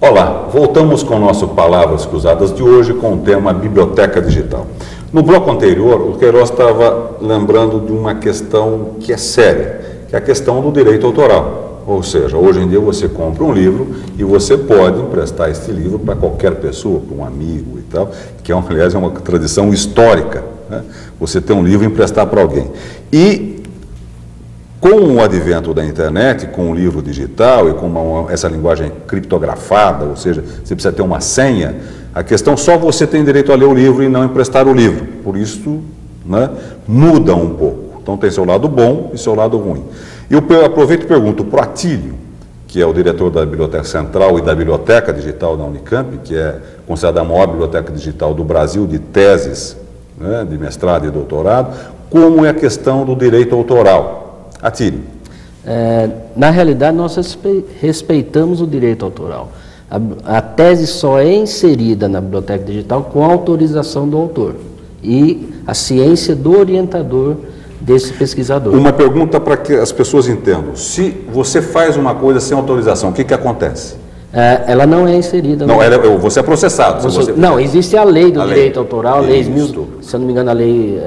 Olá, voltamos com o nosso Palavras Cruzadas de hoje com o tema Biblioteca Digital. No bloco anterior, o Queiroz estava lembrando de uma questão que é séria, que é a questão do direito autoral. Ou seja, hoje em dia você compra um livro e você pode emprestar este livro para qualquer pessoa, para um amigo e tal, que aliás é uma tradição histórica, né? Você ter um livro e emprestar para alguém. E com o advento da internet, com o livro digital e com essa linguagem criptografada, ou seja, você precisa ter uma senha, a questão só você tem direito a ler o livro e não emprestar o livro. Por isso, né, muda um pouco. Então tem seu lado bom e seu lado ruim. E eu aproveito e pergunto para o Atílio, que é o diretor da Biblioteca Central e da Biblioteca Digital da Unicamp, que é considerada a maior biblioteca digital do Brasil de teses, né, de mestrado e doutorado, como é a questão do direito autoral. Atílio. Na realidade, nós respeitamos o direito autoral. A tese só é inserida na biblioteca digital com a autorização do autor e a ciência do orientador desse pesquisador. Uma pergunta para que as pessoas entendam. Se você faz uma coisa sem autorização, o que acontece? Ela não é inserida. Não, você é processado. Não, existe a lei do direito autoral, se eu não me engano, a lei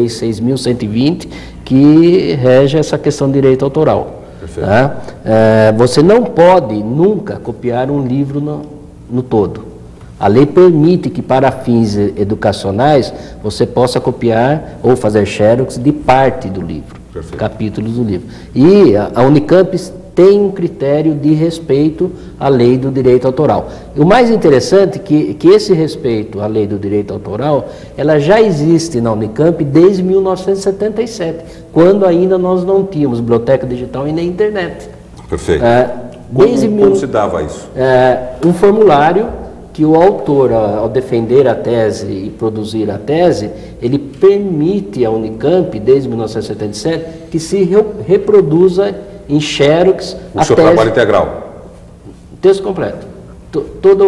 6.120, que rege essa questão de direito autoral. Perfeito. Você não pode nunca copiar um livro no todo. A lei permite que, para fins educacionais, você possa copiar ou fazer xerox de parte do livro, perfeito, capítulos do livro. E a Unicamp tem um critério de respeito à lei do direito autoral. O mais interessante é que esse respeito à lei do direito autoral, ela já existe na Unicamp desde 1977, quando ainda nós não tínhamos biblioteca digital e nem internet. Perfeito. Como se dava isso? Um formulário que o autor, ao defender a tese e produzir a tese, ele permite à Unicamp, desde 1977, que se reproduza em xerox o seu trabalho integral. Texto completo. Toda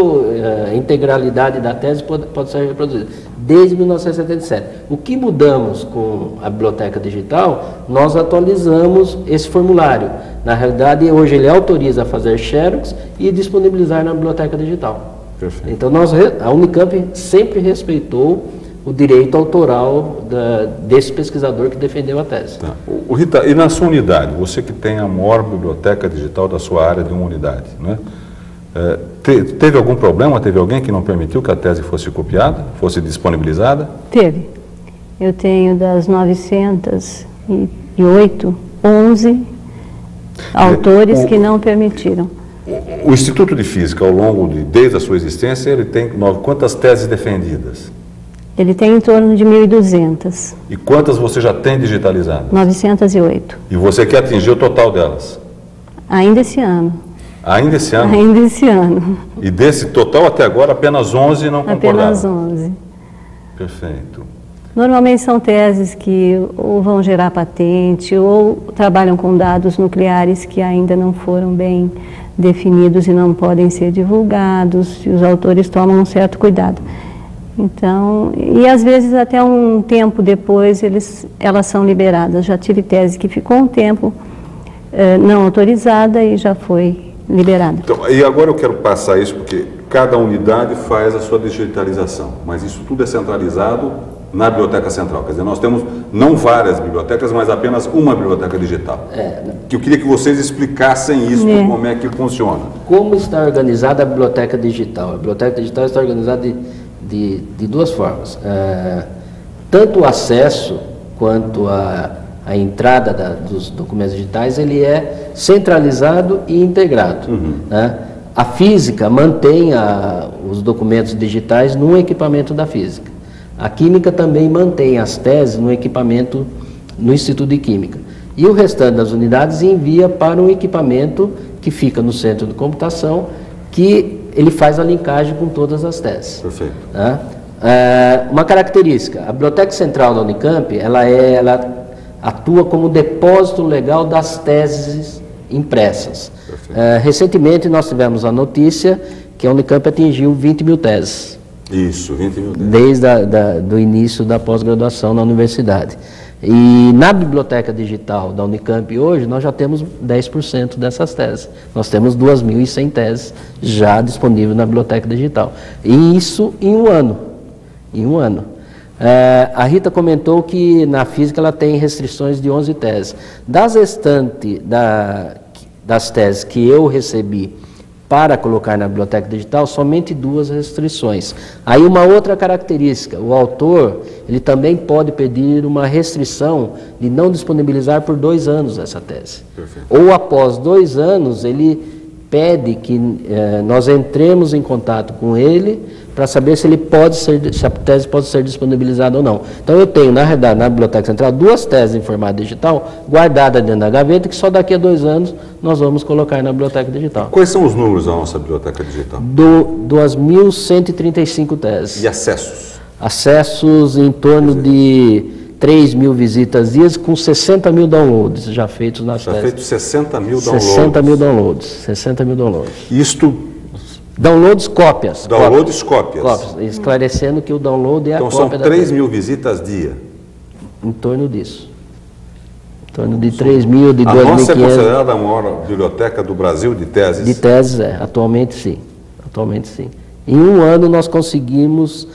a integralidade da tese pode ser reproduzida. Desde 1977. O que mudamos com a biblioteca digital, nós atualizamos esse formulário. Na realidade, hoje ele autoriza a fazer xerox e disponibilizar na biblioteca digital. Perfeito. Então, a Unicamp sempre respeitou o direito autoral desse pesquisador que defendeu a tese. Tá. Rita, e na sua unidade, você que tem a maior biblioteca digital da sua área de uma unidade, né? Teve algum problema? Teve alguém que não permitiu que a tese fosse copiada, fosse disponibilizada? Teve. Eu tenho das 908, 11 autores que não permitiram. O Instituto de Física, desde a sua existência, ele tem quantas teses defendidas? Ele tem em torno de 1.200. E quantas você já tem digitalizadas? 908. E você quer atingir o total delas? Ainda esse ano. Ainda esse ano? Ainda esse ano. E desse total até agora, apenas 11 não concordaram? Apenas 11. Perfeito. Normalmente são teses que ou vão gerar patente ou trabalham com dados nucleares que ainda não foram bem definidos e não podem ser divulgados, e os autores tomam um certo cuidado. Então, e às vezes até um tempo depois elas são liberadas. Já tive tese que ficou um tempo não autorizada e já foi liberada. Então, e agora eu quero passar isso porque cada unidade faz a sua digitalização, mas isso tudo é centralizado na Biblioteca Central. Quer dizer, nós temos não várias bibliotecas, mas apenas uma biblioteca digital. Que eu queria que vocês explicassem isso, como é que funciona. Como está organizada a biblioteca digital? A biblioteca digital está organizada de duas formas. Tanto o acesso quanto a entrada dos documentos digitais, ele é centralizado e integrado. Né? A física mantém os documentos digitais no equipamento da física. A Química também mantém as teses no equipamento no Instituto de Química. E o restante das unidades envia para um equipamento que fica no centro de computação, que ele faz a linkagem com todas as teses. Perfeito. Tá? Uma característica, a Biblioteca Central da Unicamp, ela atua como depósito legal das teses impressas. Recentemente nós tivemos a notícia que a Unicamp atingiu 20 mil teses. Isso, 20 mil teses. Desde do início da pós-graduação na universidade. E na biblioteca digital da Unicamp hoje, nós já temos 10% dessas teses. Nós temos 2.100 teses já disponíveis na biblioteca digital. E isso em um ano. Em um ano. A Rita comentou que na física ela tem restrições de 11 teses. Das restantes das teses que eu recebi para colocar na biblioteca digital, somente 2 restrições. Aí uma outra característica, o autor, ele também pode pedir uma restrição de não disponibilizar por 2 anos essa tese. Perfeito. Ou após 2 anos, ele pede que nós entremos em contato com ele para saber se a tese pode ser disponibilizada ou não. Então eu tenho, na realidade, na Biblioteca Central, 2 teses em formato digital guardadas dentro da gaveta, que só daqui a 2 anos nós vamos colocar na Biblioteca Digital. Quais são os números da nossa Biblioteca Digital? 2.135 teses. E acessos? Acessos em torno de 3.000 visitas dias, com 60 mil downloads já feitos nas teses. Já feitos 60 mil downloads? 60 mil downloads. 60 mil downloads. Isto... Downloads, cópias. Cópias. Esclarecendo que o download é então, a cópia da tese. Então são 3 mil visitas dia? Em torno disso. Em torno de 3 mil, de 2.500. A nossa é considerada a maior biblioteca do Brasil de teses? De teses, atualmente sim. Atualmente sim. Em um ano nós conseguimos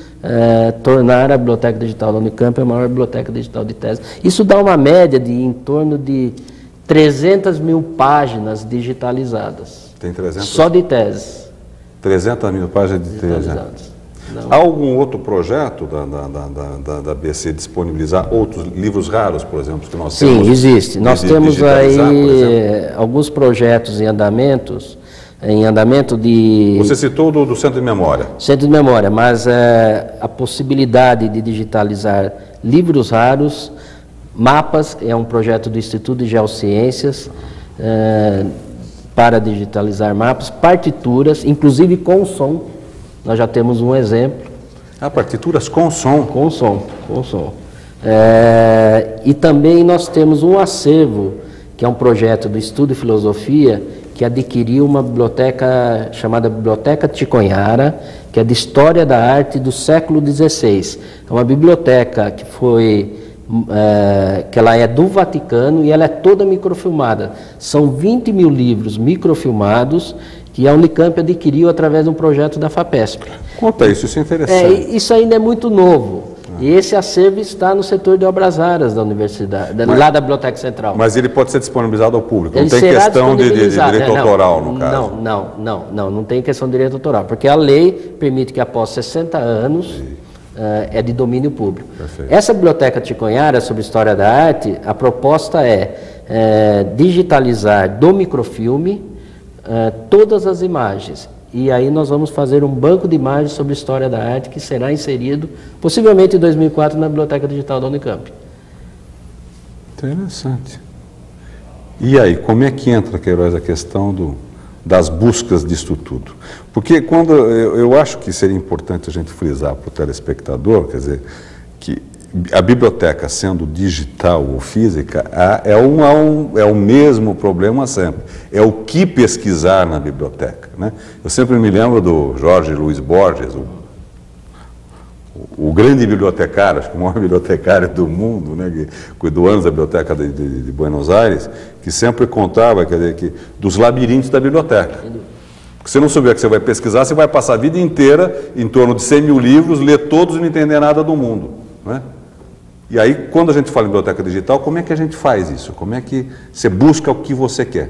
tornar a Biblioteca Digital da Unicamp a maior biblioteca digital de teses. Isso dá uma média de em torno de 300 mil páginas digitalizadas. Tem 300? Só de teses. 300 mil páginas de teses. Há algum outro projeto da BC disponibilizar outros livros raros, por exemplo, que nós temos? Sim, existe. Nós temos aí alguns projetos em andamento de... Você citou do Centro de Memória. Centro de Memória, mas a possibilidade de digitalizar livros raros, mapas, é um projeto do Instituto de Geociências, para digitalizar mapas, partituras, inclusive com som. Nós já temos um exemplo. Partituras com som? Com som. E também nós temos um acervo, que é um projeto do Estudo de Filosofia, que adquiriu uma biblioteca chamada Biblioteca Ticonhara, que é de História da Arte do século XVI. É uma biblioteca que ela é do Vaticano e ela é toda microfilmada. São 20 mil livros microfilmados que a Unicamp adquiriu através de um projeto da FAPESP. Conta isso, isso é interessante. Isso ainda é muito novo. E esse acervo está no setor de obras raras da universidade, lá da Biblioteca Central. Mas ele pode ser disponibilizado ao público, não tem questão de direito autoral, no caso? Não tem questão de direito autoral, porque a lei permite que após 60 anos... é de domínio público. Perfeito. Essa Biblioteca Ticonhara sobre História da Arte, a proposta é digitalizar do microfilme todas as imagens. E aí nós vamos fazer um banco de imagens sobre História da Arte que será inserido, possivelmente em 2004, na Biblioteca Digital da Unicamp. Interessante. E aí, como é que entra, Queiroz, a questão das buscas disso tudo? Porque quando eu acho que seria importante a gente frisar para o telespectador, quer dizer, que a biblioteca sendo digital ou física, é o mesmo problema sempre. É o que pesquisar na biblioteca, né? Eu sempre me lembro do Jorge Luiz Borges, o grande bibliotecário, acho que o maior bibliotecário do mundo, né, que cuidou anos da biblioteca de Buenos Aires, que sempre contava, quer dizer, dos labirintos da biblioteca. Porque se não souber que você vai pesquisar, você vai passar a vida inteira em torno de 100 mil livros, ler todos e não entender nada do mundo, né? E aí, quando a gente fala em biblioteca digital, como é que a gente faz isso? Como é que você busca o que você quer?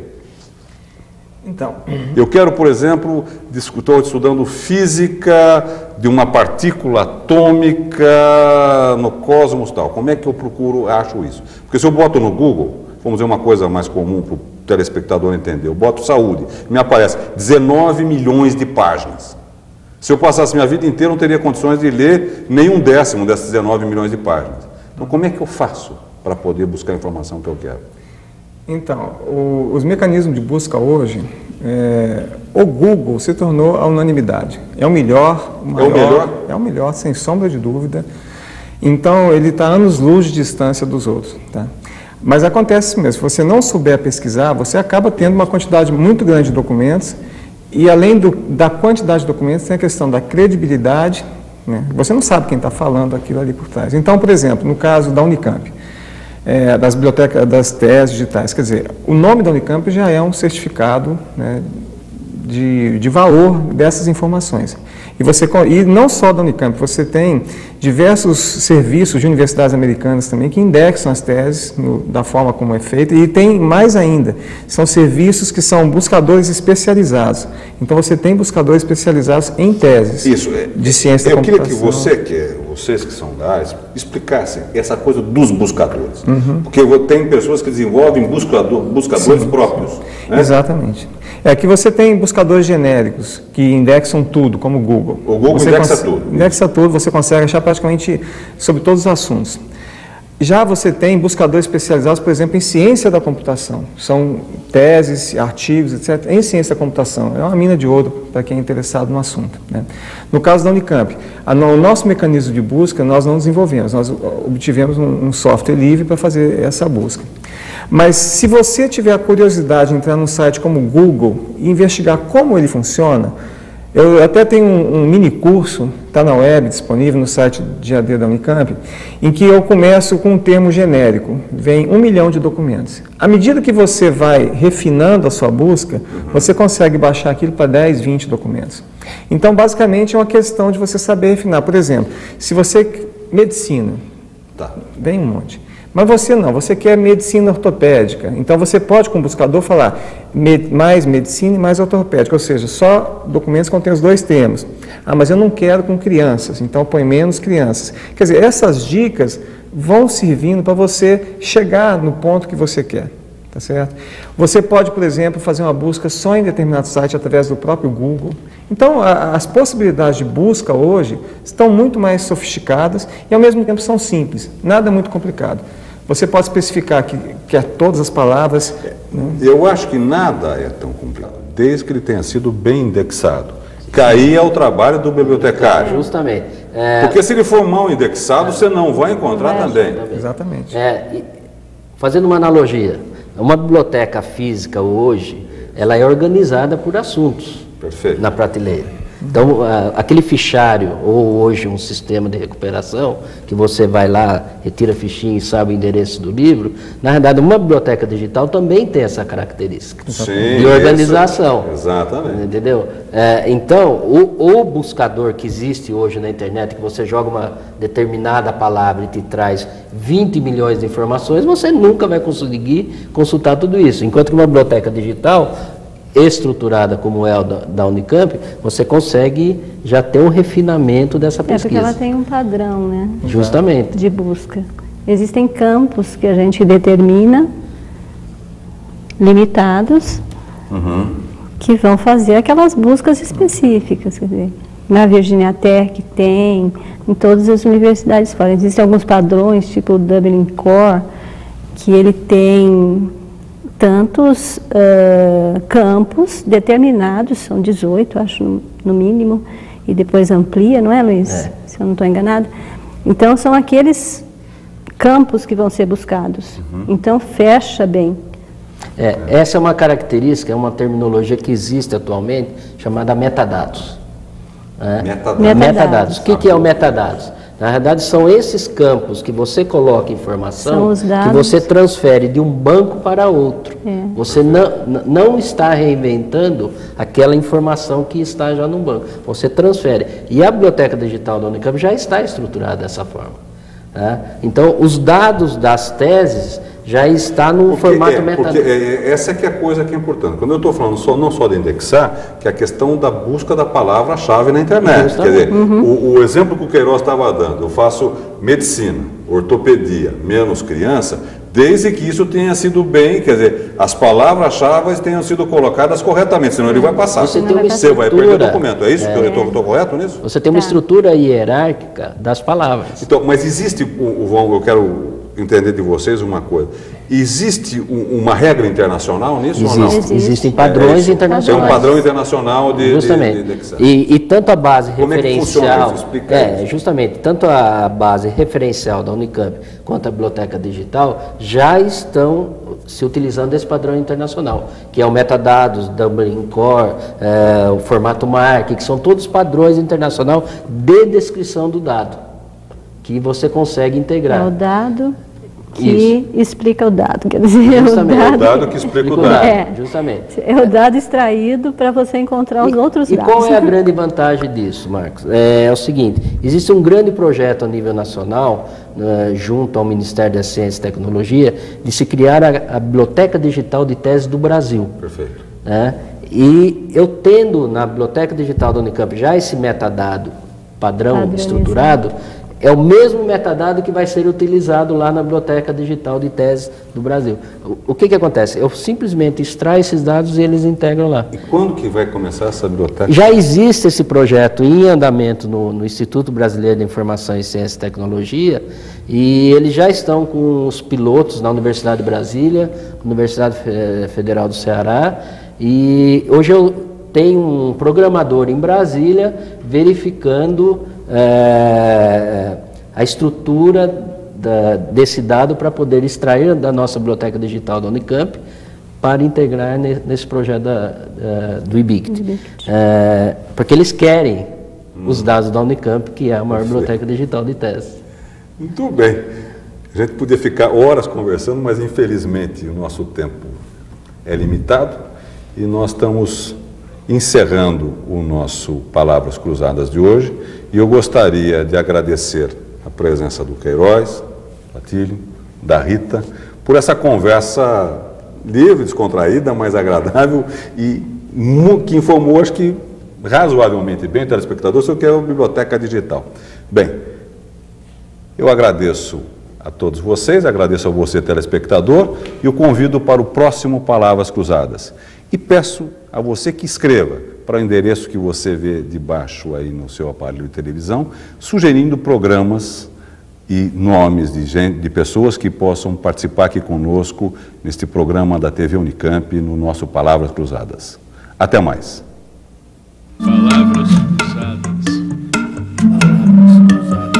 Então, eu quero, por exemplo, estou estudando física de uma partícula atômica no cosmos tal. Como é que eu acho isso? Porque se eu boto no Google, vamos dizer uma coisa mais comum para o telespectador entender, eu boto saúde, me aparece 19 milhões de páginas. Se eu passasse minha vida inteira, eu não teria condições de ler nem um décimo dessas 19 milhões de páginas. Então, como é que eu faço para poder buscar a informação que eu quero? Então, os mecanismos de busca hoje, o Google se tornou a unanimidade. É o melhor, o maior, é o melhor? É o melhor, sem sombra de dúvida. Então, ele está anos-luz de distância dos outros, tá? Mas acontece mesmo, se você não souber pesquisar, você acaba tendo uma quantidade muito grande de documentos, e além da quantidade de documentos, tem a questão da credibilidade, né? Você não sabe quem está falando aquilo ali por trás. Então, por exemplo, no caso da Unicamp, das bibliotecas, das teses digitais, quer dizer, o nome da Unicamp já é um certificado, né, de valor dessas informações. E não só da Unicamp, você tem diversos serviços de universidades americanas também que indexam as teses da forma como é feita, e tem mais ainda, são serviços que são buscadores especializados. Então você tem buscadores especializados em teses de ciência da computação. Eu queria que vocês que são da área, explicassem essa coisa dos buscadores. Porque tem pessoas que desenvolvem buscadores próprios. Né? Exatamente. Aqui você tem buscadores genéricos que indexam tudo, como o Google. O Google indexa tudo. Indexa tudo, você consegue achar praticamente sobre todos os assuntos. Já você tem buscadores especializados, por exemplo, em ciência da computação. São teses, artigos, etc., em ciência da computação. É uma mina de ouro para quem é interessado no assunto, né? No caso da Unicamp, o nosso mecanismo de busca nós não desenvolvemos, nós obtivemos um software livre para fazer essa busca. Mas se você tiver a curiosidade de entrar num site como o Google e investigar como ele funciona, eu até tenho um mini curso, está na web, disponível no site de AD da Unicamp, em que eu começo com um termo genérico, vem 1 milhão de documentos. À medida que você vai refinando a sua busca, você consegue baixar aquilo para 10, 20 documentos. Então, basicamente, é uma questão de você saber refinar. Por exemplo, se você... medicina, vem um monte. Mas você não, você quer medicina ortopédica. Então você pode, com o buscador, falar mais medicina e mais ortopédica, ou seja, só documentos que contêm os dois termos. Ah, mas eu não quero com crianças, então põe menos crianças. Quer dizer, essas dicas vão servindo para você chegar no ponto que você quer. Tá certo? Você pode, por exemplo, fazer uma busca só em determinado site através do próprio Google. Então, as possibilidades de busca hoje estão muito mais sofisticadas e, ao mesmo tempo, são simples. Nada muito complicado. Você pode especificar que todas as palavras... Né? Eu acho que nada é tão complicado, desde que ele tenha sido bem indexado. Cair é o trabalho do bibliotecário. Justamente. Porque se ele for mal indexado, você não vai encontrar também. Exatamente. Fazendo uma analogia, uma biblioteca física hoje, ela é organizada por assuntos. Perfeito. Na prateleira. Então, aquele fichário, ou hoje um sistema de recuperação, que você vai lá, retira a fichinha e sabe o endereço do livro, na verdade, uma biblioteca digital também tem essa característica. Sim, de organização. Exatamente. Entendeu? Então, o buscador que existe hoje na internet, que você joga uma determinada palavra e te traz 20 milhões de informações, você nunca vai conseguir consultar tudo isso. Enquanto que uma biblioteca digital estruturada como é a da Unicamp, você consegue já ter um refinamento dessa pesquisa. Porque ela tem um padrão, né? Justamente. De busca. Existem campos que a gente determina, limitados, que vão fazer aquelas buscas específicas. Quer dizer, na Virginia Tech tem, em todas as universidades fora. Existem alguns padrões, tipo o Dublin Core, que ele tem tantos campos determinados, são 18, acho, no mínimo, e depois amplia, não é, Luiz? Se eu não estou enganada. Então, são aqueles campos que vão ser buscados. Então, fecha bem. Essa é uma característica, é uma terminologia que existe atualmente, chamada metadados. Metadados. O que é o metadados? Na verdade, são esses campos que você coloca informação, que você transfere de um banco para outro. Você não está reinventando aquela informação que está já no banco. Você transfere. E a biblioteca digital da Unicamp já está estruturada dessa forma. Então, os dados das teses já está no formato metadado. Essa é que é a coisa que é importante. Quando eu estou falando não só de indexar, que é a questão da busca da palavra-chave na internet. Quer dizer, o exemplo que o Queiroz estava dando, eu faço medicina, ortopedia, menos criança, Desde que isso tenha sido bem, quer dizer, as palavras-chave tenham sido colocadas corretamente, senão ele vai passar. Você tem uma Você vai perder o estrutura. documento, é isso? Eu estou correto nisso? Você tem uma estrutura hierárquica das palavras. Então, mas existe, eu quero entender de vocês uma coisa. Existe uma regra internacional nisso ou não? Existem padrões internacionais. Tem um padrão internacional de Justamente. de Excel. E tanto a base Como é que referencial. funciona isso? Explica isso. Justamente. Tanto a base referencial da Unicamp quanto a biblioteca digital já estão se utilizando esse padrão internacional, que é o metadados, Dublin Core, o formato MARC, que são todos padrões internacionais de descrição do dado, que você consegue integrar. É o dado que explica o dado, quer dizer, Justamente. É o dado que explica o dado. Justamente. É o dado extraído para você encontrar os outros dados. E qual é a grande vantagem disso, Marcos? É o seguinte, existe um grande projeto a nível nacional, junto ao Ministério da Ciência e Tecnologia, de se criar a Biblioteca Digital de Tese do Brasil. Perfeito. E eu tendo na Biblioteca Digital da Unicamp já esse metadado padrão estruturado, é o mesmo metadado que vai ser utilizado lá na Biblioteca Digital de Tese do Brasil. O que acontece? Eu simplesmente extraio esses dados e eles integram lá. E quando que vai começar essa biblioteca? Já existe esse projeto em andamento no Instituto Brasileiro de Informação em Ciência e Tecnologia, e eles já estão com os pilotos na Universidade de Brasília, Universidade Federal do Ceará, e hoje eu tenho um programador em Brasília verificando a estrutura desse dado para poder extrair da nossa biblioteca digital da Unicamp para integrar nesse projeto do IBICT. Porque eles querem os dados da Unicamp, que é a maior biblioteca digital de tese. Muito bem. A gente podia ficar horas conversando, mas infelizmente o nosso tempo é limitado e nós estamos encerrando o nosso Palavras Cruzadas de hoje, e eu gostaria de agradecer a presença do Queiroz, da Atílio, da Rita, por essa conversa livre, descontraída, mas agradável e que informou, acho que razoavelmente bem o telespectador sobre o que é a Biblioteca Digital. Bem, eu agradeço a todos vocês, agradeço a você, telespectador, e o convido para o próximo Palavras Cruzadas. E peço a você que escreva para o endereço que você vê debaixo aí no seu aparelho de televisão, sugerindo programas e nomes de pessoas que possam participar aqui conosco neste programa da TV Unicamp, no nosso Palavras Cruzadas. Até mais. Palavras Cruzadas. Palavras Cruzadas.